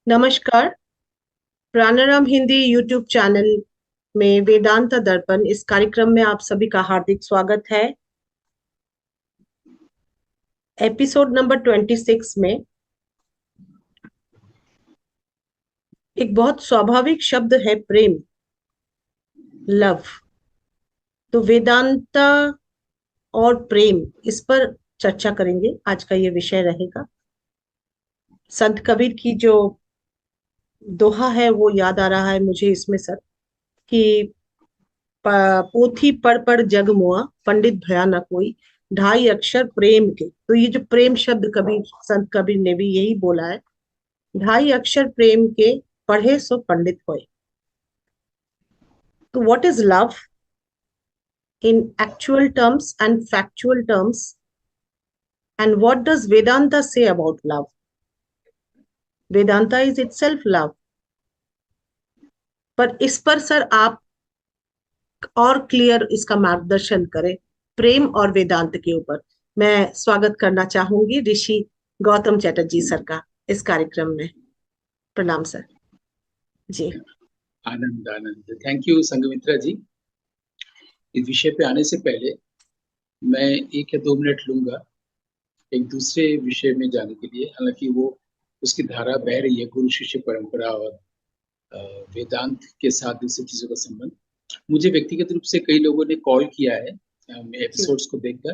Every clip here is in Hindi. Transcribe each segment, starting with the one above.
नमस्कार। प्राणायाम हिंदी यूट्यूब चैनल में वेदांता दर्पण इस कार्यक्रम में आप सभी का हार्दिक स्वागत है। एपिसोड नंबर 26 में एक बहुत स्वाभाविक शब्द है प्रेम, लव। तो वेदांता और प्रेम, इस पर चर्चा करेंगे। आज का ये विषय रहेगा। संत कबीर की जो दोहा है वो याद आ रहा है मुझे इसमें सर, कि पोथी पढ़ पढ़ जग मुआ, पंडित भया न कोई, ढाई अक्षर प्रेम के। तो ये जो प्रेम शब्द कबीर, संत कबीर ने भी यही बोला है, ढाई अक्षर प्रेम के, पढ़े सो पंडित होए। तो what is love in actual terms and factual terms, and what does Vedanta say about love? Vedanta is itself love. पर इस पर सर आप और क्लियर इसका मार्गदर्शन करें, प्रेम और वेदांत के ऊपर। मैं स्वागत करना चाहूंगी ऋषि गौतम चटर्जी सर का इस कार्यक्रम में। प्रणाम सर। जी। आनंद आनंद, थैंक यू संघमित्रा जी। इस विषय पे आने से पहले मैं 1 या 2 मिनट लूंगा एक दूसरे विषय में जाने के लिए। हालांकि वो उसकी धारा बह रही है, गुरु शिष्य परंपरा और अ, वेदांत के साथ दूसरी चीजों का संबंध। मुझे व्यक्तिगत रूप से कई लोगों ने कॉल किया है मेरे जी। एपिसोड्स को देखकर।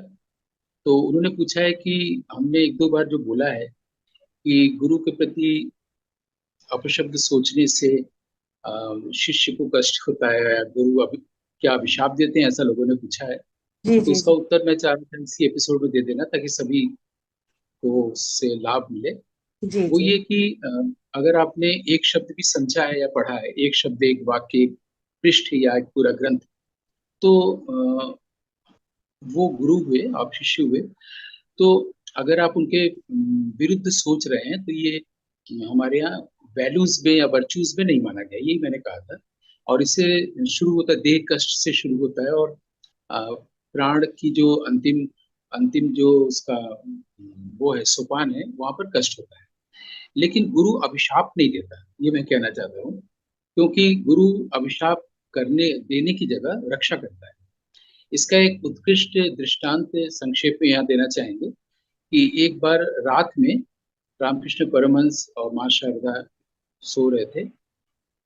तो उन्होंने पूछा है कि हमने 1-2 बार जो बोला है कि गुरु के प्रति अपशब्द सोचने से शिष्य को कष्ट होता है, या गुरु अभी क्या अभिशाप देते हैं, ऐसा लोगों ने पूछा है। जी। तो जी। उसका उत्तर मैं चाह रहा था इसी एपिसोड में दे देना, ताकि सभी को उससे लाभ मिले। जी। वो जी। ये कि अगर आपने एक शब्द भी समझा है या पढ़ा है, एक शब्द, एक वाक्य, एक पृष्ठ या एक पूरा ग्रंथ, तो वो गुरु हुए, आप शिष्य हुए। तो अगर आप उनके विरुद्ध सोच रहे हैं, तो ये हमारे यहाँ वैल्यूज में या वर्च्यूज में नहीं माना गया, यही मैंने कहा था। और इससे शुरू होता है, देह कष्ट से शुरू होता है, और अ, प्राण की जो अंतिम अंतिम जो उसका वो है, सोपान है, वहां पर कष्ट होता है। लेकिन गुरु अभिशाप नहीं देता, ये मैं कहना चाहता हूँ। क्योंकि गुरु अभिशाप करने देने की जगह रक्षा करता है। इसका एक उत्कृष्ट दृष्टांत संक्षेप में यहाँ देना चाहेंगे कि एक बार रात में रामकृष्ण परमहंस और माँ शारदा सो रहे थे।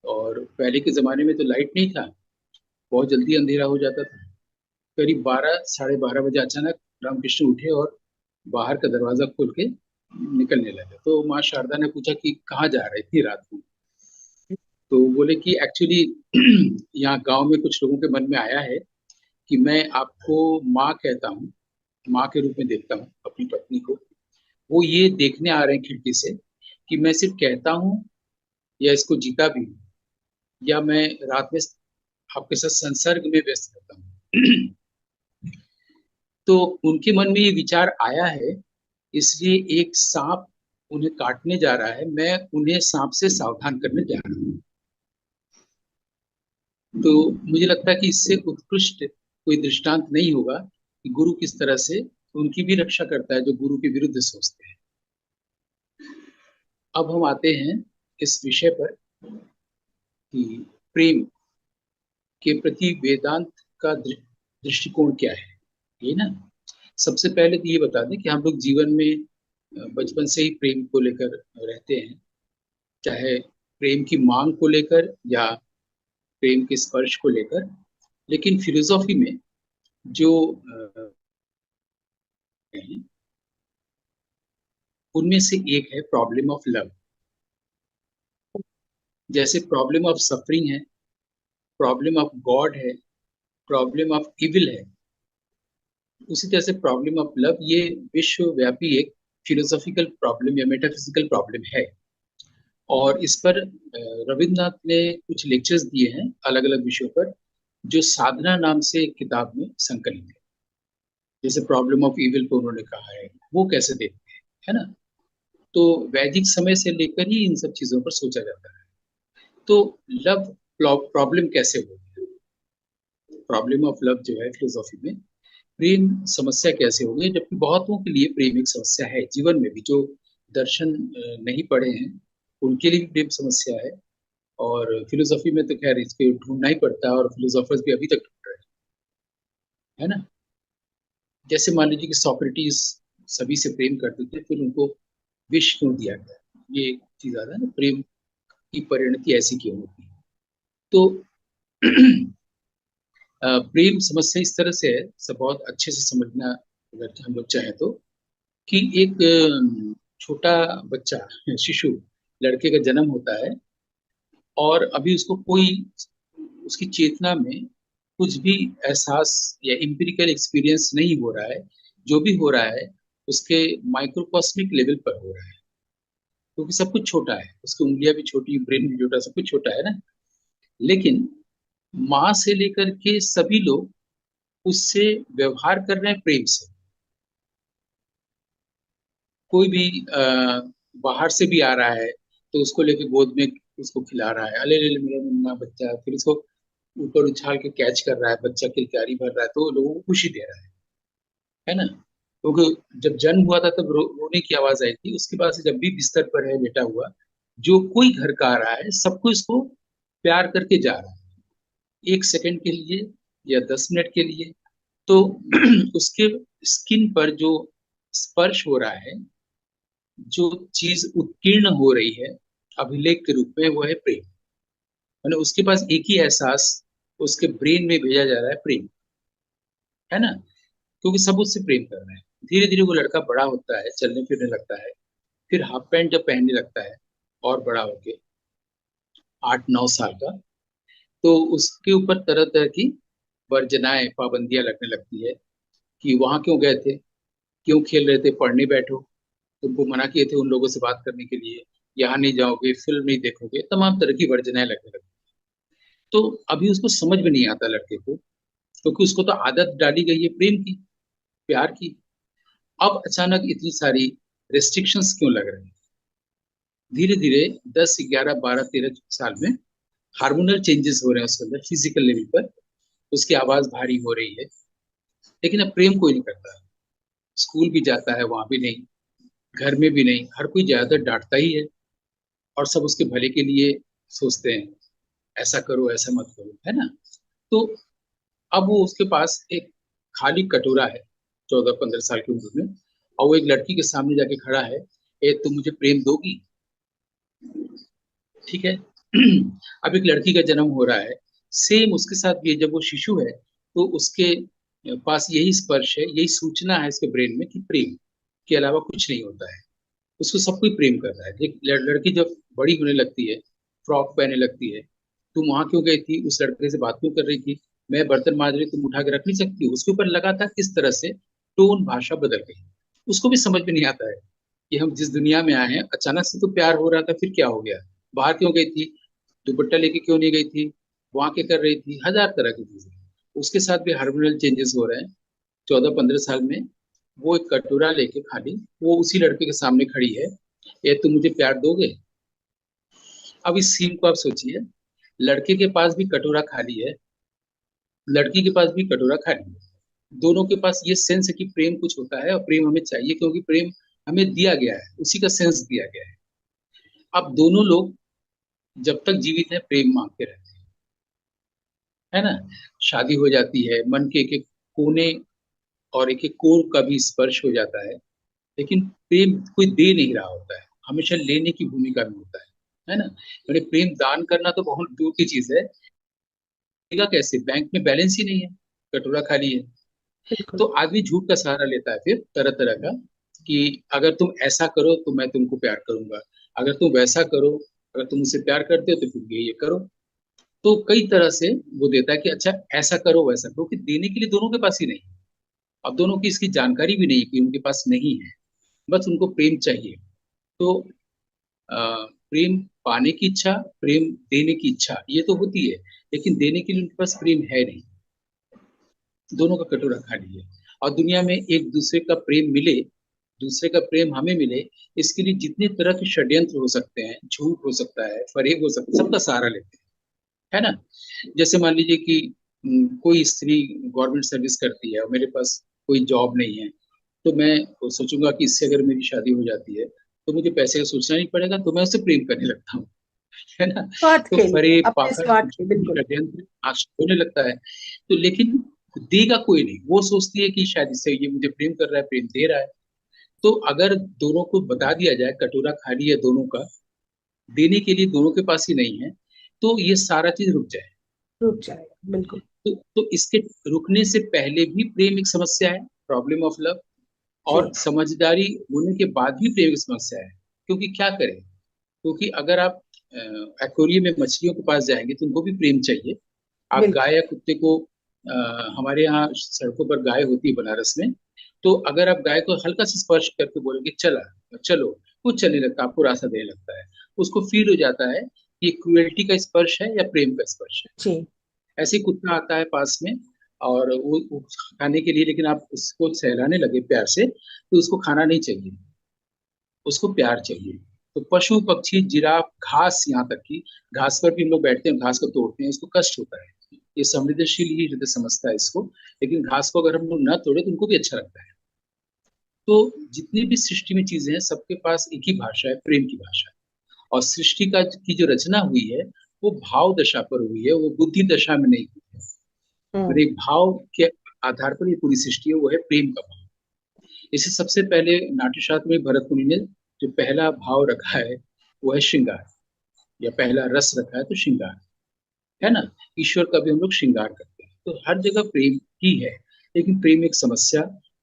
और पहले के जमाने में तो लाइट नहीं था, बहुत जल्दी अंधेरा हो जाता था। करीब 12, 12:30 बजे अचानक रामकृष्ण उठे और बाहर का दरवाजा खोल के निकलने लगे। तो माँ शारदा ने पूछा कि कहाँ जा रहे थे रात में। तो बोले कि एक्चुअली यहाँ गांव में कुछ लोगों के मन में आया है कि मैं आपको माँ कहता हूँ, माँ के रूप में देखता हूँ अपनी पत्नी को। वो ये देखने आ रहे हैं खिड़की से कि मैं सिर्फ कहता हूँ या इसको जीता भी हूँ, या मैं रात में आपके साथ संसर्ग में व्यस्त रहता हूँ। तो उनके मन में ये विचार आया है, इसलिए एक सांप उन्हें काटने जा रहा है, मैं उन्हें सांप से सावधान करने जा रहा हूँ। तो मुझे लगता है कि इससे उत्कृष्ट कोई दृष्टांत नहीं होगा कि गुरु किस तरह से उनकी भी रक्षा करता है जो गुरु के विरुद्ध सोचते हैं। अब हम आते हैं इस विषय पर कि प्रेम के प्रति वेदांत का दृष्टिकोण क्या है, ये ना। सबसे पहले तो ये बता दें कि हम लोग जीवन में बचपन से ही प्रेम को लेकर रहते हैं, चाहे प्रेम की मांग को लेकर या प्रेम के स्पर्श को लेकर। लेकिन फिलोसॉफी में जो हैं, उनमें से एक है प्रॉब्लम ऑफ लव। जैसे प्रॉब्लम ऑफ सफरिंग है, प्रॉब्लम ऑफ गॉड है, प्रॉब्लम ऑफ इविल है, उसी तरह से प्रॉब्लम ऑफ लव ये विश्वव्यापी एक फिलोसॉफिकल प्रॉब्लम या मेटाफिजिकल प्रॉब्लम है। और इस पर रविन्द्रनाथ ने कुछ लेक्चर्स दिए हैं अलग अलग विषयों पर, जो साधना नाम से एक किताब में संकलित है। जैसे प्रॉब्लम ऑफ इविल को उन्होंने कहा है, वो कैसे देखते हैं, है ना। तो वैदिक समय से लेकर ही इन सब चीजों पर सोचा जाता है। तो लव प्रॉब्लम कैसे होगी, प्रॉब्लम ऑफ लव जो है फिलोसॉफी में, प्रेम समस्या कैसे होगी, जबकि बहुतों के लिए प्रेम एक समस्या है जीवन में भी, जो दर्शन नहीं पढ़े हैं उनके लिए भी प्रेम समस्या है। और फिलोसफी में तो खैर इसको ढूंढना ही पड़ता है, और फिलोसोफर्स भी अभी तक ढूंढ रहे हैं, है ना। जैसे मान लीजिए कि सोक्रेटिस सभी से प्रेम करते थे, फिर उनको विष क्यों दिया गया, ये एक चीज आता है ना, प्रेम की परिणति ऐसी क्यों होती है। तो प्रेम समस्या इस तरह से है, सब बहुत अच्छे से समझना अगर हम लोग चाहें तो, कि एक छोटा बच्चा, शिशु, लड़के का जन्म होता है, और अभी उसको कोई, उसकी चेतना में कुछ भी एहसास या इम्पिरिकल एक्सपीरियंस नहीं हो रहा है। जो भी हो रहा है उसके माइक्रोकॉस्मिक लेवल पर हो रहा है, क्योंकि सब कुछ छोटा है, उसकी उंगलियां भी छोटी, ब्रेन भी छोटा, सब कुछ छोटा है ना। लेकिन माँ से लेकर के सभी लोग उससे व्यवहार कर रहे हैं प्रेम से। कोई भी बाहर से भी आ रहा है तो उसको लेके गोद में उसको खिला रहा है, अले ले ले मेरा मुन्ना बच्चा, फिर उसको ऊपर उछाल के कैच कर रहा है, बच्चा किलकारी भर रहा है, तो लोगों को खुशी दे रहा है ना। क्योंकि जब जन्म हुआ था तब रोने की आवाज आई थी, उसके बाद से जब भी बिस्तर पर है लेटा हुआ, जो कोई घर का आ रहा है सबको इसको प्यार करके जा रहा है, 1 सेकंड के लिए या 10 मिनट के लिए। तो उसके स्किन पर जो स्पर्श हो रहा है, जो चीज उत्कीर्ण हो रही है अभिलेख के रूप में, वो है प्रेम। मतलब उसके पास एक ही एहसास उसके ब्रेन में भेजा जा रहा है, प्रेम, है ना। क्योंकि सब उससे प्रेम कर रहे हैं। धीरे धीरे वो लड़का बड़ा होता है, चलने फिरने लगता है, फिर हाफ पैंट जब पहनने लगता है और बड़ा होके 8-9 साल का, तो उसके ऊपर तरह तरह की वर्जनाएं, पाबंदियां लगने लगती है, कि वहां क्यों गए थे, क्यों खेल रहे थे, पढ़ने बैठो, तुमको मना किए थे उन लोगों से बात करने के लिए, यहाँ नहीं जाओगे, फिल्म नहीं देखोगे, तमाम तरह की वर्जनाएं लगने लगती। तो अभी उसको समझ में नहीं आता लड़के को, क्योंकि उसको तो आदत डाली गई है प्रेम की, प्यार की। अब अचानक इतनी सारी रेस्ट्रिक्शंस क्यों लग रही हैं। धीरे धीरे 10, 11, 12, 13 साल में हार्मोनल चेंजेस हो रहे हैं उसके अंदर, फिजिकल लेवल पर उसकी आवाज भारी हो रही है। लेकिन अब प्रेम कोई नहीं करता, स्कूल भी जाता है वहां भी नहीं, घर में भी नहीं, हर कोई ज्यादातर डांटता ही है, और सब उसके भले के लिए सोचते हैं, ऐसा करो ऐसा मत करो, है ना। तो अब वो उसके पास एक खाली कटोरा है, 14-15 साल की उम्र में, और वो एक लड़की के सामने जाके खड़ा है, ए तुम मुझे प्रेम दोगी, ठीक है। अब एक लड़की का जन्म हो रहा है, सेम उसके साथ भी है, जब वो शिशु है तो उसके पास यही स्पर्श है, यही सूचना है इसके ब्रेन में कि प्रेम के अलावा कुछ नहीं होता है। उसको सब कोई प्रेम कर रहा है। एक लड़की जब बड़ी होने लगती है, फ्रॉक पहनने लगती है, तुम वहां क्यों गई थी, उस लड़के से बात क्यों कर रही थी, मैं बर्तन मांज रही, तुम उठा के रख नहीं सकती, उसके ऊपर लगातार किस तरह से टोन भाषा बदल गई। उसको भी समझ में नहीं आता है कि हम जिस दुनिया में आए हैं, अचानक से तो प्यार हो रहा था, फिर क्या हो गया, बाहर क्यों गई थी, दुपट्टा लेके क्यों नहीं गई थी, वहां क्या कर रही थी, हजार तरह की चीजें। उसके साथ भी हार्मोनल चेंजेस हो रहे हैं। 14-15 साल में वो एक कटोरा लेके खाली, वो उसी लड़के के सामने खड़ी है, ये तुम मुझे प्यार दोगे। अब इस सीन को आप सोचिए, लड़के के पास भी कटोरा खाली है, लड़की के पास भी कटोरा खाली है, दोनों के पास ये सेंस है कि प्रेम कुछ होता है और प्रेम हमें चाहिए, क्योंकि प्रेम हमें दिया गया है, उसी का सेंस दिया गया है। अब दोनों लोग जब तक जीवित है प्रेम मांगते रहते हैं, है ना। शादी हो जाती है, मन के एक एक कोने और एक एक कोर का भी स्पर्श हो जाता है, लेकिन प्रेम कोई दे नहीं रहा होता है, हमेशा लेने की भूमिका में होता है ना। मैंने प्रेम दान करना तो बहुत दूर की चीज है, देगा कैसे, बैंक में बैलेंस ही नहीं है, कटोरा खाली है। तो बिल्कुल। आदमी झूठ का सहारा लेता है फिर तरह तरह का, कि अगर तुम ऐसा करो तो मैं तुमको प्यार करूंगा, अगर तुम वैसा करो, अगर तुम मुझसे प्यार करते हो तो फिर ये करो। तो कई तरह से वो देता है कि अच्छा ऐसा करो वैसा करो, कि देने के लिए दोनों के पास ही नहीं है। अब दोनों की इसकी जानकारी भी नहीं है कि उनके पास नहीं है, बस उनको प्रेम चाहिए। तो प्रेम पाने की इच्छा, प्रेम देने की इच्छा, ये तो होती है, लेकिन देने के लिए उनके पास प्रेम है नहीं, दोनों का कटोरा खाली है। और दुनिया में एक दूसरे का प्रेम मिले, दूसरे का प्रेम हमें मिले, इसके लिए जितने तरह के षड्यंत्र हो सकते हैं, झूठ हो सकता है, फरेब हो सकता है, सबका सहारा लेते हैं, है ना। जैसे मान लीजिए कि कोई स्त्री गवर्नमेंट सर्विस करती है और मेरे पास कोई जॉब नहीं है, तो मैं सोचूंगा कि इससे अगर मेरी शादी हो जाती है तो मुझे पैसे का सोचना नहीं पड़ेगा, तो मैं उससे प्रेम करने लगता हूँ। है ना। स्वार्थ तो के लिए, फरे अपने पाखंड स्वार्थ के, झूठ बिल्कुल। षड्यंत्र आश्चर्य होने लगता है। तो लेकिन देगा कोई नहीं, वो सोचती है कि शायद इससे ये मुझे प्रेम कर रहा है, प्रेम दे रहा है। तो अगर दोनों को बता दिया जाए कटोरा खाली है दोनों का, देने के लिए दोनों के पास ही नहीं है, तो ये सारा चीज रुक जाए। रुक जाएगा, बिल्कुल। तो इसके रुकने से पहले भी प्रेम एक समस्या है, प्रॉब्लम ऑफ लव। और जी, समझदारी होने के बाद भी प्रेम की समस्या है। क्योंकि क्या करें, क्योंकि अगर आप एक्वेरियम में मछलियों के पास जाएंगे तो उनको भी प्रेम चाहिए। आप बिल्कुल। गाय या कुत्ते को, हमारे यहाँ सड़कों पर गाय होती है बनारस में, तो अगर आप गाय को हल्का सा स्पर्श करके बोलेंगे चला, चलो, वो चलने लगता है, आपको रास्ता देने लगता है। उसको फील हो जाता है कि ये क्रुएल्टी का स्पर्श है या प्रेम का स्पर्श है। जी, ऐसे ही कुत्ता आता है पास में, और वो खाने के लिए, लेकिन आप उसको सहलाने लगे प्यार से, तो उसको खाना नहीं चाहिए, उसको प्यार चाहिए। तो पशु पक्षी जिराफ घास, यहाँ तक कि घास पर भी हम लोग बैठते हैं, घास को तोड़ते हैं, उसको कष्ट होता है। ये संवेदनशील ही हृदय समझता है इसको। लेकिन घास को अगर हम लोग न तोड़े तो उनको भी अच्छा लगता है। तो जितनी भी सृष्टि में चीजें हैं, सबके पास एक ही भाषा है, प्रेम की भाषा। और सृष्टि का की जो रचना हुई है, वो भाव दशा पर हुई है, वो बुद्धि दशा में नहीं हुई है। और हम्म, एक भाव के आधार पर ये पूरी सृष्टि है, वो है प्रेम का भाव। इसे सबसे पहले नाट्यशास्त्र में भरत मुनि ने जो पहला भाव रखा है, वो है श्रृंगार, या पहला रस रखा है तो श्रृंगार। है ना। ईश्वर का भी हम लोग श्रृंगार करते हैं, तो हर जगह प्रेम ही है। लेकिन प्रेम एक समस्या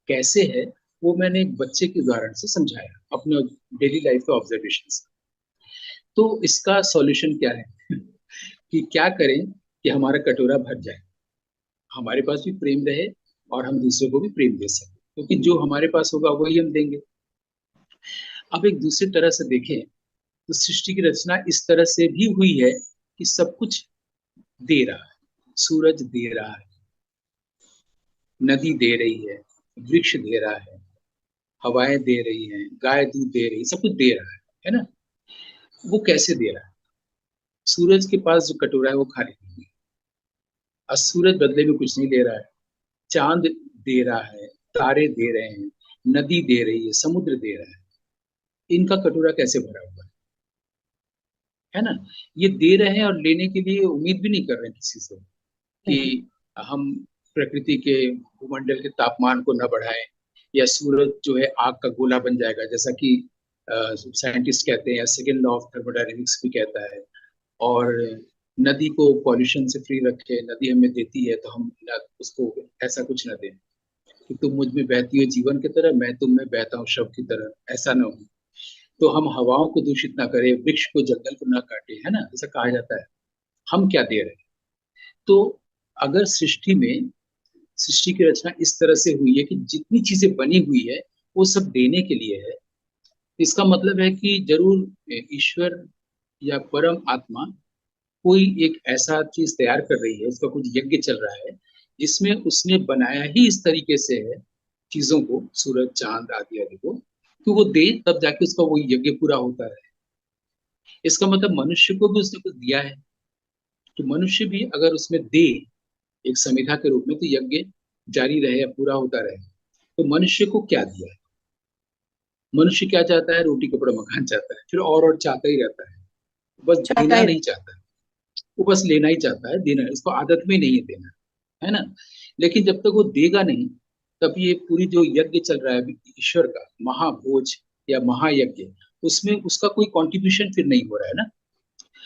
कैसे है, वो मैंने एक बच्चे के उदाहरण से समझाया, अपने डेली लाइफ के ऑब्जर्वेशन से। तो इसका सॉल्यूशन क्या है कि क्या करें कि हमारा कटोरा भर जाए, हमारे पास भी प्रेम रहे, और हम दूसरे को भी प्रेम दे सकें, क्योंकि जो हमारे पास होगा वही हम देंगे। अब एक दूसरी तरह से देखें, तो सृष्टि की रचना इस तरह से भी हुई है कि सब कुछ दे रहा है। सूरज दे रहा है, नदी दे रही है, वृक्ष दे रहा है, हवाएं दे रही हैं, गाय दूध दे रही है, सब कुछ दे रहा है ना। वो कैसे दे रहा है? सूरज के पास जो कटोरा है वो खाली नहीं है, और सूरज बदले में कुछ नहीं दे रहा है। चांद दे रहा है, तारे दे रहे हैं, नदी दे रही है, समुद्र दे रहा है। इनका कटोरा कैसे भरा हुआ है ना। ये दे रहे हैं, और लेने के लिए उम्मीद भी नहीं कर रहे हैं किसी से कि नहीं। हम प्रकृति के भूमंडल के तापमान को न बढ़ाएं, या सूरज जो है आग का गोला बन जाएगा, जैसा कि साइंटिस्ट कहते हैं, या सेकेंड लॉ ऑफ थर्मोडायनेमिक्स भी कहता है। और नदी को पॉल्यूशन से फ्री रखे, नदी हमें देती है तो हम उसको ऐसा कुछ न दें कि तुम मुझ में बहती हो जीवन की तरह, मैं तुम में बहता हूँ शव की तरह, ऐसा ना हो। तो हम हवाओं को दूषित ना करें, वृक्ष को, जंगल को ना काटे, है ना, ऐसा कहा जाता है। हम क्या दे रहे हैं? तो अगर सृष्टि की रचना इस तरह से हुई है कि जितनी चीजें बनी हुई है वो सब देने के लिए है, इसका मतलब है कि जरूर ईश्वर या परम आत्मा कोई एक ऐसा चीज तैयार कर रही है, उसका कुछ यज्ञ चल रहा है, जिसमें उसने बनाया ही इस तरीके से है चीजों को, सूरज चांद आदि आदि को, कि वो दे, तब जाके उसका वो यज्ञ पूरा होता है। इसका मतलब मनुष्य को भी उसने कुछ दिया है, तो मनुष्य भी अगर उसमें दे एक संविधा के रूप में, तो यज्ञ जारी रहे या पूरा होता रहे। तो मनुष्य को क्या दिया है? मनुष्य क्या चाहता है? रोटी कपड़ा मकान चाहता है, फिर और चाहता ही रहता है। बस चाहता देना ही नहीं रहता चाहता है, वो बस लेना ही चाहता है, देना इसको आदत में नहीं है देना, है ना। लेकिन जब तक वो देगा नहीं, तब ये पूरी जो यज्ञ चल रहा है ईश्वर का महाभोज या महायज्ञ, उसमें उसका कोई कंट्रीब्यूशन फिर नहीं हो रहा है ना। है।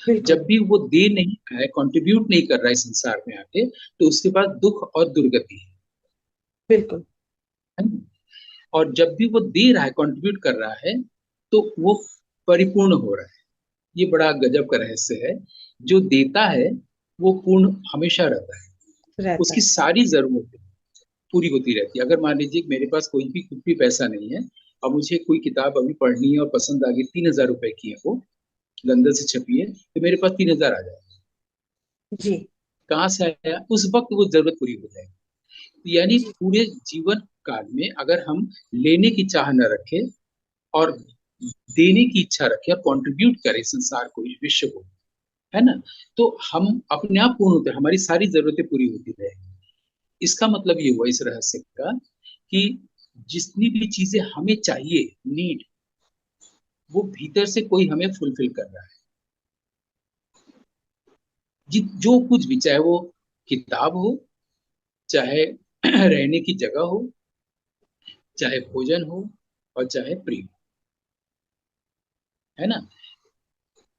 बिल्कुल, जब भी वो दे नहीं रहा है, कंट्रीब्यूट नहीं कर रहा है संसार में आके, तो उसके बाद दुख और दुर्गति बिल्कुल। है ना? और जब भी वो दे रहा है, कंट्रीब्यूट कर रहा है, तो वो परिपूर्ण हो रहा है। ये बड़ा गजब का रहस्य है। जो देता है वो पूर्ण हमेशा रहता है, रहता उसकी है। सारी जरूरतें पूरी होती रहती है। अगर मान लीजिए कि मेरे पास कोई भी कुछ भी पैसा नहीं है, और मुझे कोई किताब अभी पढ़नी है और पसंद आ गई, 3,000 रुपए की है, वो लंदन से छपी है, तो मेरे पास 3,000 आ जाए। जी, कहाँ से आया? उस वक्त वो जरूरत पूरी हो जाएगी। यानी जी, पूरे जीवन काल में अगर हम लेने की चाह न रखें, और देने की इच्छा रखें, और कंट्रीब्यूट करें संसार को, इस विश्व को, है ना, तो हम अपने आप पूर्ण होते हैं, हमारी सारी जरूरतें पूरी होती रहेंगी। इसका मतलब ये हुआ इस रहस्य का कि जितनी भी चीजें हमें चाहिए, नीड, वो भीतर से कोई हमें फुलफिल कर रहा है। जो कुछ भी, चाहे वो किताब हो, चाहे रहने की जगह हो, चाहे भोजन हो, और चाहे प्रेम, है ना।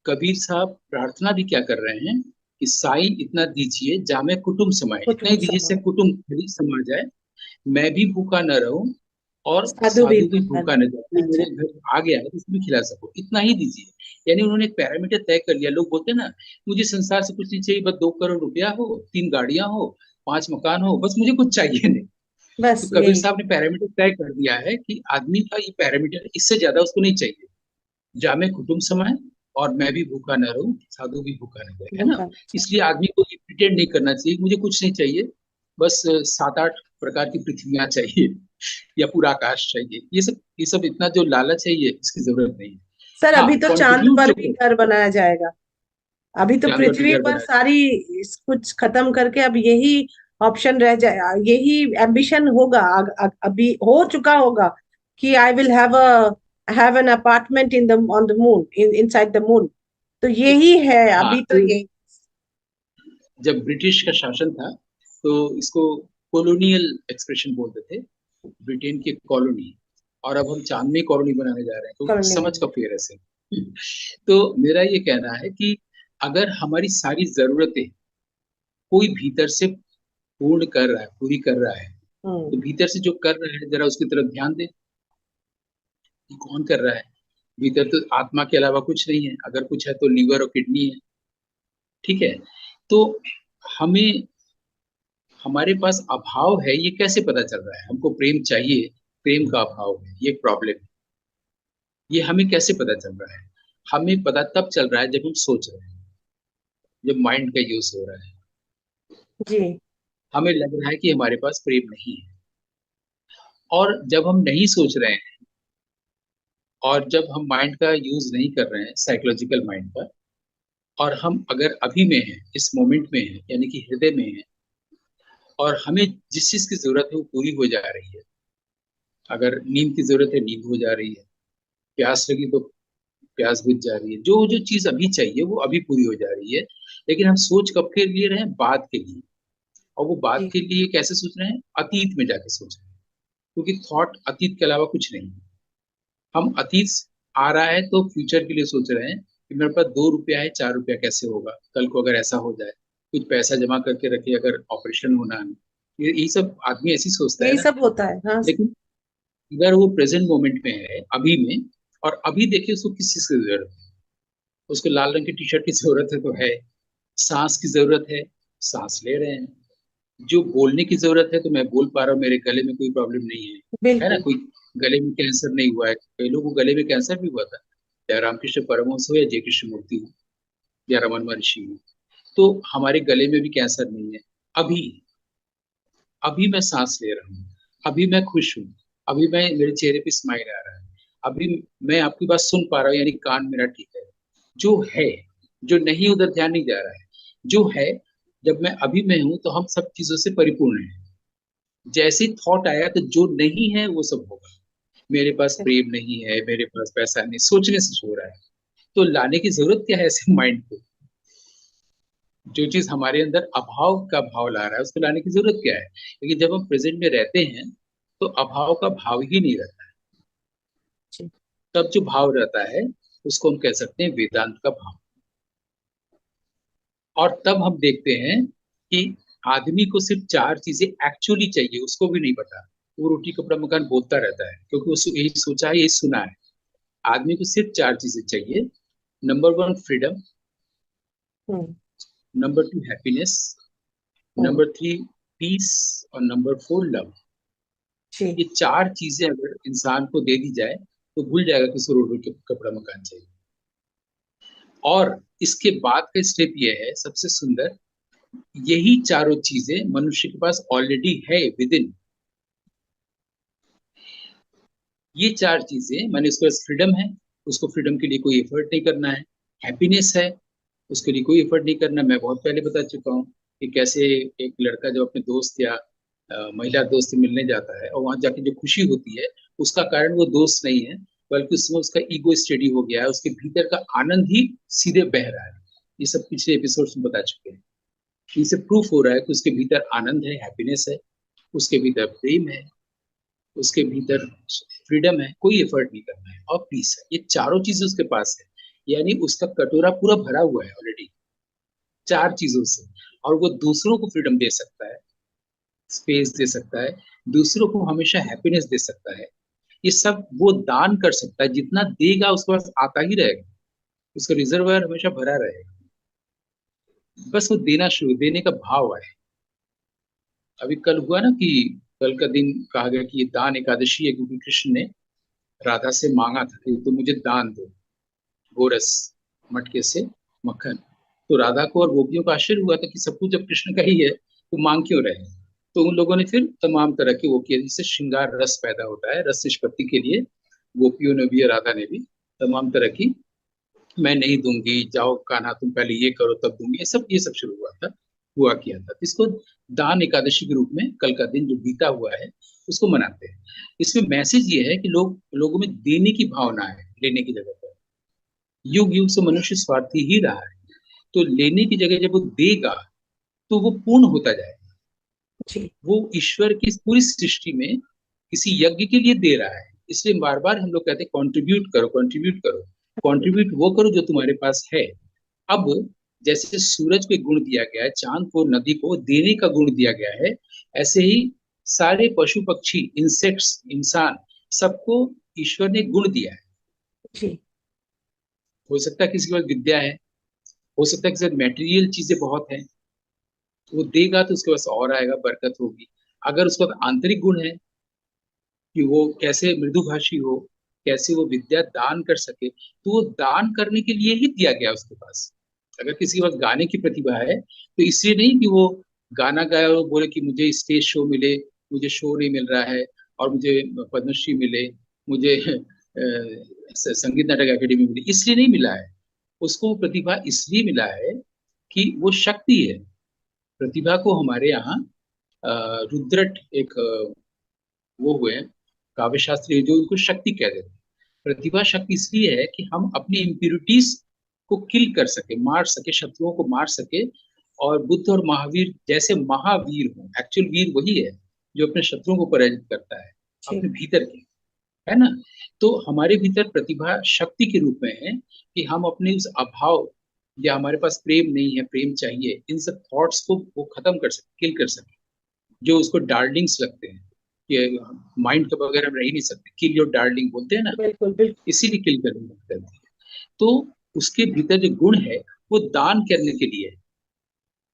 कबीर साहब प्रार्थना भी क्या कर रहे हैं कि साईं इतना दीजिए जामे कुटुंब समाए, इतना ही कुटुंब दीजिए से समाज। कुटुंब भी समा जाए, मैं भी भूखा न रहूं और साधु भी साधु भी भूखा भूखा न जाए, कोई न मेरे जाए। घर आ गया है तो उसको भी खिला सको, इतना ही दीजिए। यानी उन्होंने एक पैरामीटर तय कर लिया। लोग बोलते हैं ना, मुझे संसार से कुछ नहीं चाहिए, बस 2 करोड़ रुपया हो, 3 गाड़ियां हो, 5 मकान हो, बस मुझे कुछ चाहिए नहीं। तो बस कबीर यही। साहब ने पैरामीटर तय कर दिया है कि आदमी का ये पैरामीटर, इससे ज्यादा उसको नहीं चाहिए। जामे कुटुंब समाए और मैं भी भूखा न रहूं, साधु भी भूखा न रहे, है ना। भूखा न जाए। इसलिए आदमी को ये प्रिटेंड नहीं करना चाहिए कि मुझे कुछ नहीं चाहिए, बस 7-8 प्रकार की पृथ्वियां चाहिए या पूरा आकाश चाहिए। ये सब इतना जो लालच है, ये इसकी जरूरत नहीं है। सर हाँ, अभी तो चांद कंट्रीब्यूट पर जो भी करते घर बनाया जाएगा। अभी तो हैं, जानवर भी पृथ्वी घर पर बनाए। सारी कुछ खत्म करके अब यही ऑप्शन रह जाए, यही एम्बिशन होगा। अभी हो चुका होगा कि I will have an apartment in the on the moon, inside the moon. तो यही है हाँ, अभी तो तो यही। जब ब्रिटिश का शासन था, तो इसको कॉलोनियल एक्सप्रेशन बोलते थे, ब्रिटेन की कॉलोनी। और अब हम चांद में कॉलोनी बनाने जा रहे हैं, तो करने समझ में। का फेर है से। तो मेरा ये कहना है कि अगर हमारी सारी जरूरतें कोई भीतर से पूर्ण कर रहा है, पूरी कर रहा है, तो हम्म। भीतर से जो कर रहा है, जरा उसकी तरफ ध्यान दे कि कौन कर रहा है। भीतर तो आत्मा के अलावा कुछ नहीं है, अगर कुछ है तो लीवर और किडनी है। ठीक है। तो हमें, हमारे पास अभाव है, ये कैसे पता चल रहा है? हमको प्रेम चाहिए, प्रेम का अभाव है, ये प्रॉब्लम है। ये हमें कैसे पता चल रहा है? हमें पता तब चल रहा है जब हम सोच रहे हैं, जब माइंड का यूज हो रहा है। जी। हमें लग रहा है कि हमारे पास प्रेम नहीं है। और जब हम नहीं सोच रहे हैं, और जब हम माइंड का यूज नहीं कर रहे हैं, साइकोलॉजिकल माइंड का, और हम अगर अभी में हैं, इस मोमेंट में हैं, यानी कि हृदय में हैं, और हमें जिस चीज की जरूरत है वो पूरी हो जा रही है। अगर नींद की जरूरत है, नींद हो जा रही है। प्यास लगी तो प्यास बुझ जा रही है। जो जो चीज अभी चाहिए वो अभी पूरी हो जा रही है। लेकिन हम सोच कब के लिए रहे हैं? बाद के लिए। और वो बाद जी। के लिए कैसे सोच रहे हैं? अतीत में जाके सोच रहे हैं। क्योंकि थॉट अतीत के अलावा कुछ नहीं है। हम अतीत आ रहा है तो फ्यूचर के लिए सोच रहे हैं कि मेरे पास 2 रुपया है, 4 रुपया कैसे होगा कल को, अगर ऐसा हो जाए, कुछ पैसा जमा करके रखे, अगर ऑपरेशन होना है। ये सब आदमी ऐसी सोचता है यही ना। सब होता है, हाँ। लेकिन अगर वो प्रेजेंट मोमेंट में है, अभी में, और अभी देखिए उसको किस चीज की जरूरत है। उसको लाल रंग की टी शर्ट की जरूरत है तो है। सांस की जरूरत है, सांस ले रहे हैं। जो बोलने की जरूरत है तो मैं बोल पा रहा हूँ, मेरे गले में कोई प्रॉब्लम नहीं है ना। बिल्कुल। कोई गले में कैंसर नहीं हुआ है, कई लोगों को गले में कैंसर भी हुआ था, या रामकृष्ण परमहंस हो, या जय कृष्ण मूर्ति हो, या रमन महर्षि हो। तो हमारे गले में भी कैंसर नहीं है। अभी, अभी मैं सांस ले रहा हूँ, अभी मैं खुश हूँ, अभी मैं, मेरे चेहरे पे स्माइल आ रहा है, अभी मैं आपकी बात सुन पा रहा हूँ, यानी कान मेरा ठीक है। जो है, जो नहीं उधर ध्यान नहीं जा रहा है। जो है, जब मैं अभी में हूं तो हम सब चीजों से परिपूर्ण हैं। जैसे थॉट आया तो जो नहीं है वो सब होगा। मेरे पास प्रेम नहीं है, मेरे पास पैसा नहीं, सोचने से हो रहा है। तो लाने की जरूरत क्या है ऐसे माइंड को? जो चीज हमारे अंदर अभाव का भाव ला रहा है, उसको लाने की जरूरत क्या है? क्योंकि जब हम प्रेजेंट में रहते हैं तो अभाव का भाव ही नहीं रहता है। जी। तब जो भाव रहता है उसको हम कह सकते हैं वेदांत का भाव। और तब हम देखते हैं कि आदमी को सिर्फ 4 चीजें एक्चुअली चाहिए, उसको भी नहीं पता। वो रोटी कपड़ा मकान बोलता रहता है क्योंकि उसको यही सोचा है, यही सुना है। आदमी को सिर्फ 4 चीजें चाहिए। नंबर 1 फ्रीडम, हम्म। नंबर 2 हैप्पीनेस, हम्म। नंबर 3 पीस, और नंबर 4 लव। जी। ये 4 चीजें अगर इंसान को दे दी जाए तो भूल जाएगा कि उसको रोटी कपड़ा मकान चाहिए। और इसके बाद का स्टेप ये है सबसे सुंदर, यही चारों चीजें मनुष्य के पास ऑलरेडी है विद इन। ये 4 चीजें, मैंने उसके पास फ्रीडम है, उसको फ्रीडम के लिए कोई एफर्ट नहीं करना है। हैप्पीनेस है, उसके लिए कोई एफर्ट नहीं करना। मैं बहुत पहले बता चुका हूँ कि कैसे एक लड़का जब अपने दोस्त या महिला दोस्त से मिलने जाता है और वहां जाके जो खुशी होती है, उसका कारण वो दोस्त नहीं है, बल्कि उसमें उसका ईगो स्टडी हो गया है, उसके भीतर का आनंद ही सीधे बह रहा है। ये सब पिछले एपिसोड्स में बता चुके हैं। इनसे प्रूफ हो रहा है कि उसके भीतर आनंद है, हैप्पीनेस है, उसके भीतर प्रेम है, उसके भीतर फ्रीडम है, कोई एफर्ट नहीं करना है, और पीस है। ये चारों चीजें उसके पास है। यानी उसका कटोरा पूरा भरा हुआ है ऑलरेडी चार चीजों से। और वो दूसरों को फ्रीडम दे सकता है, स्पेस दे सकता है, दूसरों को हमेशा हैप्पीनेस दे सकता है। ये सब वो दान कर सकता है। जितना देगा उसके पास आता ही रहेगा, उसका रिजर्वायर हमेशा भरा रहेगा। बस वो देना शुरू, देने का भाव आए। अभी कल हुआ ना कि कल का दिन कहा गया कि ये दान एकादशी है, क्योंकि कृष्ण ने राधा से मांगा था कि तुम मुझे दान दो, गोरस, मटके से मक्खन। तो राधा को और गोपियों को आश्चर्य हुआ था कि सब कुछ जब कृष्ण का ही है तो मांग क्यों रहे हैं। तो उन लोगों ने फिर तमाम तरह के वो किए, जिससे श्रृंगार रस पैदा होता है। रस निष्पत्ति के लिए गोपियों ने भी और राधा ने भी तमाम तरह की, मैं नहीं दूंगी, जाओ कान्हा तुम पहले ये करो तब दूंगी, ये सब शुरू हुआ था, हुआ किया था। इसको दान एकादशी के रूप में कल का दिन जो बीता हुआ है उसको मनाते हैं। इसमें मैसेज ये है कि लोगों में देने की भावना है, लेने की जगह पर। युग युग से मनुष्य स्वार्थी ही रहा है, तो लेने की जगह जब वो देगा तो वो पूर्ण होता जाएगा। जी। वो ईश्वर की इस पूरी सृष्टि में किसी यज्ञ के लिए दे रहा है। इसलिए बार बार हम लोग कहते हैं कंट्रीब्यूट करो, कंट्रीब्यूट करो। कंट्रीब्यूट वो करो जो तुम्हारे पास है। अब जैसे सूरज को एक गुण दिया गया है, चांद को, नदी को देने का गुण दिया गया है, ऐसे ही सारे पशु पक्षी, इंसेक्ट्स, इंसान, सबको ईश्वर ने गुण दिया है। जी। हो सकता है किसी के पास विद्या है, हो सकता है किसी के पास मेटेरियल चीजें बहुत है, वो देगा तो उसके पास और आएगा, बरकत होगी। अगर उसका आंतरिक गुण है कि वो कैसे मृदुभाषी हो, कैसे वो विद्या दान कर सके, तो वो दान करने के लिए ही दिया गया उसके पास। अगर किसी के पास गाने की प्रतिभा है तो इसलिए नहीं कि वो गाना गाए और बोले कि मुझे स्टेज शो मिले, मुझे शो नहीं मिल रहा है, और मुझे पद्मश्री मिले, मुझे संगीत नाटक अकेडमी मिली, इसलिए नहीं मिला है। उसको वो प्रतिभा इसलिए मिला है कि वो शक्ति है। प्रतिभा को हमारे यहाँ रुद्रट एक वो हुए हैं काव्य शास्त्री जो उनको शक्ति कह देते हैं। प्रतिभा शक्ति इसलिए है कि हम अपनी इम्प्यूरिटीज को किल कर सके, मार सके, शत्रुओं को मार सके। और बुद्ध और महावीर जैसे महावीर हो, एक्चुअल वीर वही है जो अपने शत्रुओं को पराजित करता है, जी। अपने भीतर के, है ना। तो हमारे भीतर प्रतिभा शक्ति के रूप में है कि हम अपने उस अभाव, या हमारे पास प्रेम नहीं है, प्रेम चाहिए, इन सब थॉट्स को वो खत्म कर सके, किल कर सके। जो उसको डार्लिंग्स लगते हैं कि माइंड के बगैर हम रह ही नहीं सकते, किल योर डार्लिंग बोलते हैं ना, बिल्कुल बिल्कुल। इसीलिए किल करने लगते हैं। तो उसके भीतर जो गुण है वो दान करने के लिए है।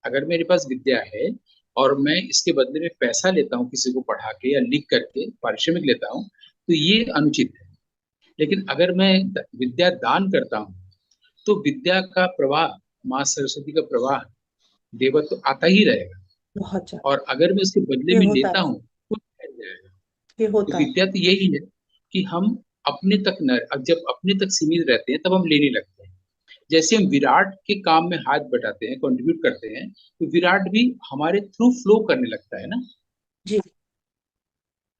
अगर मेरे पास विद्या है और मैं इसके बदले में पैसा लेता हूँ किसी को पढ़ा के या लिख करके पारिश्रमिक लेता हूँ, तो ये अनुचित है। लेकिन अगर मैं विद्या दान करता हूँ तो विद्या का प्रवाह, माँ सरस्वती का प्रवाह, देवत्व तो आता ही रहेगा। बहुत ज्यादा। और अगर मैं उसके बदले ये में होता लेता है। हूँ तो ठहर जाएगा। ये तो होता है। विद्या तो यही है कि हम अपने तक न, अब जब अपने तक सीमित रहते हैं तब हम लेने लगते हैं। जैसे हम विराट के काम में हाथ बटाते हैं, कंट्रीब्यूट करते हैं, तो विराट भी हमारे थ्रू फ्लो करने लगता है ना। जी।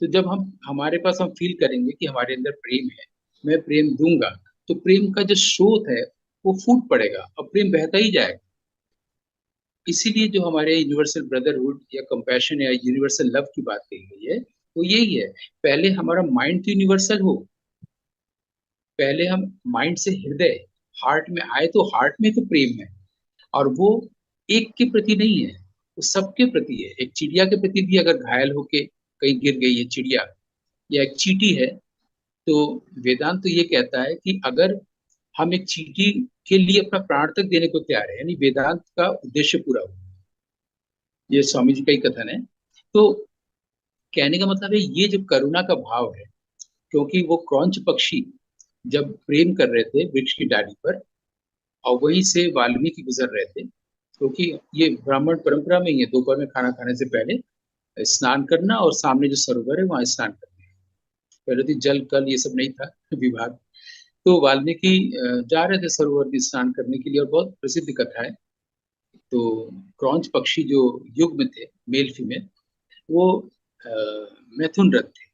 तो जब हम हमारे पास हम फील करेंगे कि हमारे अंदर प्रेम है, मैं प्रेम दूंगा, तो प्रेम का जो स्रोत है वो फूट पड़ेगा और प्रेम बहता ही जाएगा। इसीलिए जो हमारे यूनिवर्सल ब्रदरहुड या कंपैशन या यूनिवर्सल लव की बात कही गई है वो यही है। पहले हमारा माइंड तो यूनिवर्सल हो, पहले हम माइंड से हृदय, हार्ट में आए, तो हार्ट में तो प्रेम है। और वो एक के प्रति नहीं है, वो सबके प्रति है। एक चिड़िया के प्रति भी अगर घायल होके कहीं गिर गई है चिड़िया, या एक चींटी है, तो वेदांत तो ये कहता है कि अगर हम एक चींटी के लिए अपना प्राण तक देने को तैयार है, यानी वेदांत का उद्देश्य पूरा हो। ये स्वामी जी का ही कथन है। तो कहने का मतलब है ये जो करुणा का भाव है, क्योंकि वो क्रौंच पक्षी जब प्रेम कर रहे थे वृक्ष की डाली पर, और वहीं से वाल्मीकि गुजर रहे थे, क्योंकि ये ब्राह्मण परंपरा में ही है दोपहर में खाना खाने से पहले स्नान करना, और सामने जो सरोवर है वहां स्नान करना। पहले तो जल कल ये सब नहीं था विभाग। तो वाल्मीकि जा रहे थे सरोवर में स्नान करने के लिए, और बहुत प्रसिद्ध कथा है। तो क्रौंच पक्षी जो युग में थे, मेल फीमेल, वो मैथुन रथ थे।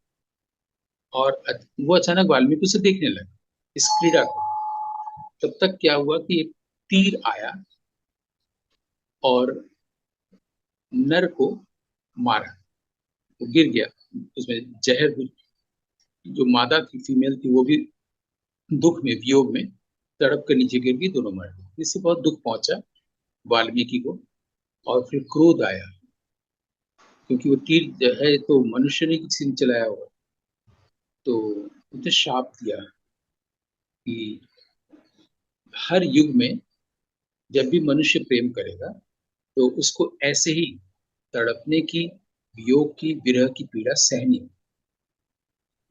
और वो अचानक वाल्मीकि से देखने लगा इस क्रीड़ा को। तब तक क्या हुआ कि एक तीर आया और नर को मारा, वो गिर गया। उसमें जहर, जो मादा थी, फीमेल थी, वो भी दुख में, वियोग में तड़प कर नीचे गिर गई, दोनों मर गए। इससे बहुत दुख पहुंचा वाल्मीकि को। और फिर क्रोध आया, क्योंकि वो तीर जो है तो मनुष्य ने किसी ने चलाया हुआ। तो उसने शाप दिया कि हर युग में जब भी मनुष्य प्रेम करेगा तो उसको ऐसे ही तड़पने की, वियोग की, विरह की पीड़ा सहनी।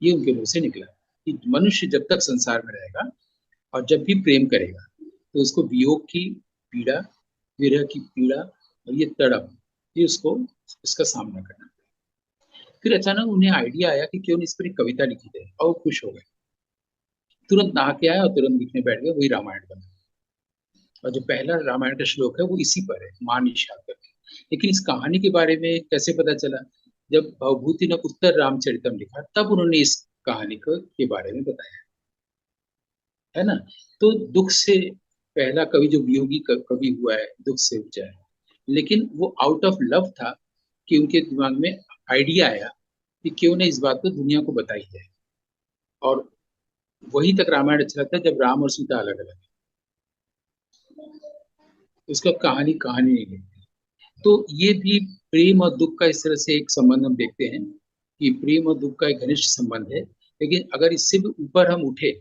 ये उनके मुंह से निकला कि मनुष्य जब तक संसार में रहेगा और जब भी प्रेम करेगा तो उसको वियोग की पीड़ा, विरह की पीड़ा और ये तड़प, ये उसको इसका सामना करना। फिर अचानक उन्हें आइडिया आया कि क्यों नहीं इस पर एक कविता लिखी जाए, और वो खुश हो गए। तुरंत नहा के आया और तुरंत लिखने बैठ गए, वही रामायण बना। और जो पहला रामायण का श्लोक है वो इसी पर है, मान निषाद करके। लेकिन इस कहानी के बारे में कैसे पता चला? जब भवभूति ने उत्तर रामचरितम लिखा तब उन्होंने इस कहानी को के बारे में बताया, है ना। तो दुख से पहला कवि जो वियोगी कवि हुआ है, दुख से उपजा है। लेकिन वो आउट ऑफ लव था कि उनके दिमाग में आइडिया आया कि क्यों ना इस बात को दुनिया को बताई जाए। और वही तक रामायण अच्छा लगता है जब राम और सीता अलग अलग है, उसका कहानी कहानी नहीं लगती। तो ये भी प्रेम और दुख का इस तरह से एक संबंध हम देखते हैं कि प्रेम और दुख का एक घनिष्ठ संबंध है। लेकिन अगर इससे भी ऊपर हम उठे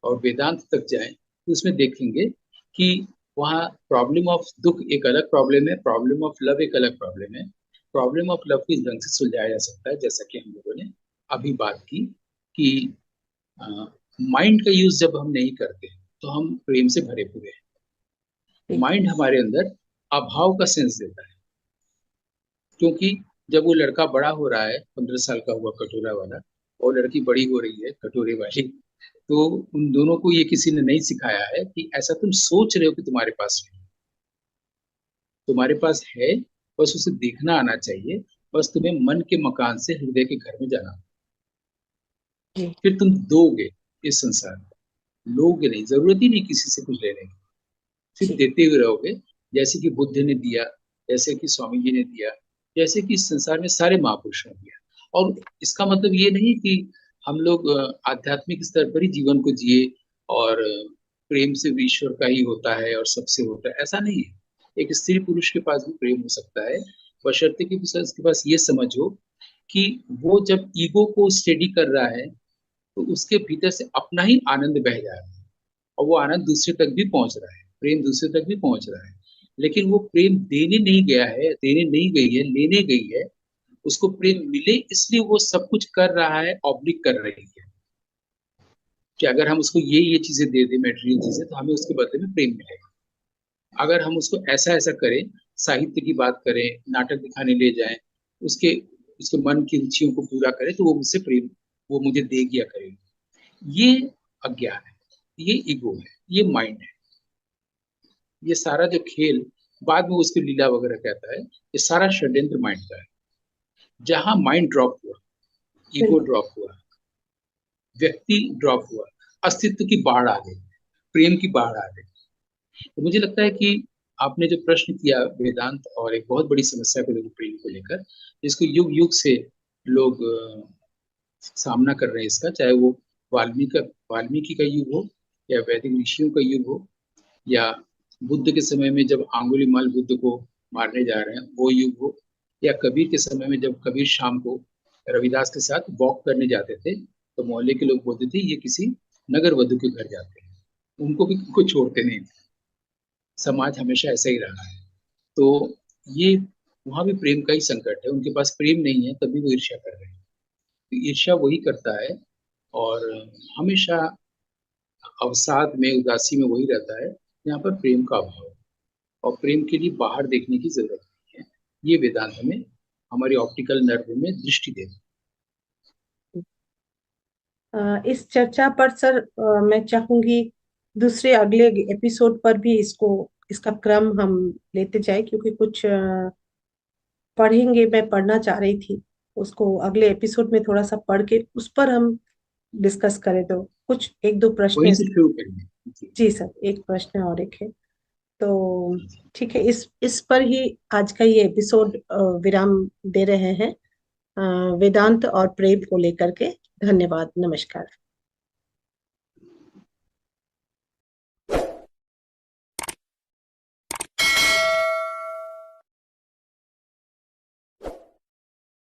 और वेदांत तक जाएं तो उसमें देखेंगे कि वहाँ प्रॉब्लम ऑफ दुख एक अलग प्रॉब्लम है, प्रॉब्लम ऑफ लव एक अलग प्रॉब्लम है। प्रॉब्लम ऑफ लव को इस ढंग से सुलझाया जा सकता है, जैसा कि हम लोगों ने अभी बात की कि माइंड का यूज जब हम नहीं करते तो हम प्रेम से भरे पूरे हैं। ठीक है। माइंड हमारे अंदर अभाव का सेंस देता है, क्योंकि जब वो लड़का बड़ा हो रहा है, 15 साल का हुआ कटोरा वाला, और लड़की बड़ी हो रही है कटोरे वाली, तो उन दोनों को ये किसी ने नहीं सिखाया है कि ऐसा तुम सोच रहे हो कि तुम्हारे पास नहीं, तुम्हारे पास है। बस उसे देखना आना चाहिए। बस तुम्हें मन के मकान से हृदय के घर में जाना, जी। फिर तुम दोगे इस संसार में। लोगे नहीं, जरूरत ही नहीं किसी से कुछ लेने की, सिर्फ जी। देते हुए रहोगे। जैसे कि बुद्ध ने दिया, जैसे कि स्वामी जी ने दिया, जैसे कि इस संसार में सारे महापुरुषों ने दिया। और इसका मतलब ये नहीं कि हम लोग आध्यात्मिक स्तर पर ही जीवन को जिए और प्रेम से भी ईश्वर का ही होता है और सबसे होता है, ऐसा नहीं है। एक स्त्री पुरुष के पास भी प्रेम हो सकता है, बशर्ते कि उसके पास ये समझ हो कि वो जब ईगो को स्टडी कर रहा है तो उसके भीतर से अपना ही आनंद बह जा रहा है, और वो आनंद दूसरे तक भी पहुंच रहा है, प्रेम दूसरे तक भी पहुंच रहा है। लेकिन वो प्रेम देने नहीं गया है, देने नहीं गई है, लेने गई है। उसको प्रेम मिले इसलिए वो सब कुछ कर रहा है, ऑब्लिक कर रही है कि अगर हम उसको ये चीजें दे दें, मेटेरियल चीजें, तो हमें उसके बदले में प्रेम मिलेगा। अगर हम उसको ऐसा ऐसा करें, साहित्य की बात करें, नाटक दिखाने ले जाएं, उसके उसके मन की रुचियों को पूरा करें, तो वो मुझसे प्रेम, वो मुझे देगी या करेगी। ये अज्ञान है, ये ईगो है, ये माइंड है। ये सारा जो खेल बाद में उसकी लीला वगैरह कहता है, ये सारा षड्यंत्र माइंड का है। जहां माइंड ड्रॉप हुआ, ईगो बिल्कुल। ड्रॉप हुआ, व्यक्ति ड्रॉप हुआ, अस्तित्व की बाढ़ आ गई, प्रेम की बाढ़ आ गई। तो मुझे लगता है कि आपने जो प्रश्न किया वेदांत और एक बहुत बड़ी समस्या को लेकर, प्रेम को लेकर, जिसको युग युग से लोग सामना कर रहे हैं इसका, चाहे वो वाल्मीकि वाल्मीकि का युग हो, या वैदिक ऋषियों का युग हो, या बुद्ध के समय में जब आंगुलीमाल बुद्ध को मारने जा रहे हैं वो युग हो, या कबीर के समय में जब कबीर शाम को रविदास के साथ वॉक करने जाते थे, तो मोहल्ले के लोग बोलते थे ये किसी नगर वधु के घर जाते हैं, उनको भी कोई छोड़ते नहीं थे। समाज हमेशा ऐसा ही रहा है। तो ये वहां भी प्रेम का ही संकट है, उनके पास प्रेम नहीं है तभी वो ईर्ष्या कर रहे हैं। तो ईर्ष्या वही करता है, और हमेशा अवसाद में, उदासी में वही रहता है यहाँ पर प्रेम का अभाव है। और प्रेम के लिए बाहर देखने की जरूरत नहीं है। ये वेदांत हमें हमारी ऑप्टिकल नर्व में दृष्टि देता इस चर्चा पर सर, मैं चाहूंगी दूसरे अगले एपिसोड पर भी इसको, इसका क्रम हम लेते जाए, क्योंकि कुछ पढ़ेंगे, मैं पढ़ना चाह रही थी। उसको अगले एपिसोड में थोड़ा सा पढ़ के उस पर हम डिस्कस करें, तो कुछ एक दो प्रश्न वहीं से इस। शुरू करेंगे। जी। जी सर, एक प्रश्न और एक है तो ठीक है, इस पर ही आज का ये एपिसोड विराम दे रहे हैं, वेदांत और प्रेम को लेकर के। धन्यवाद, नमस्कार।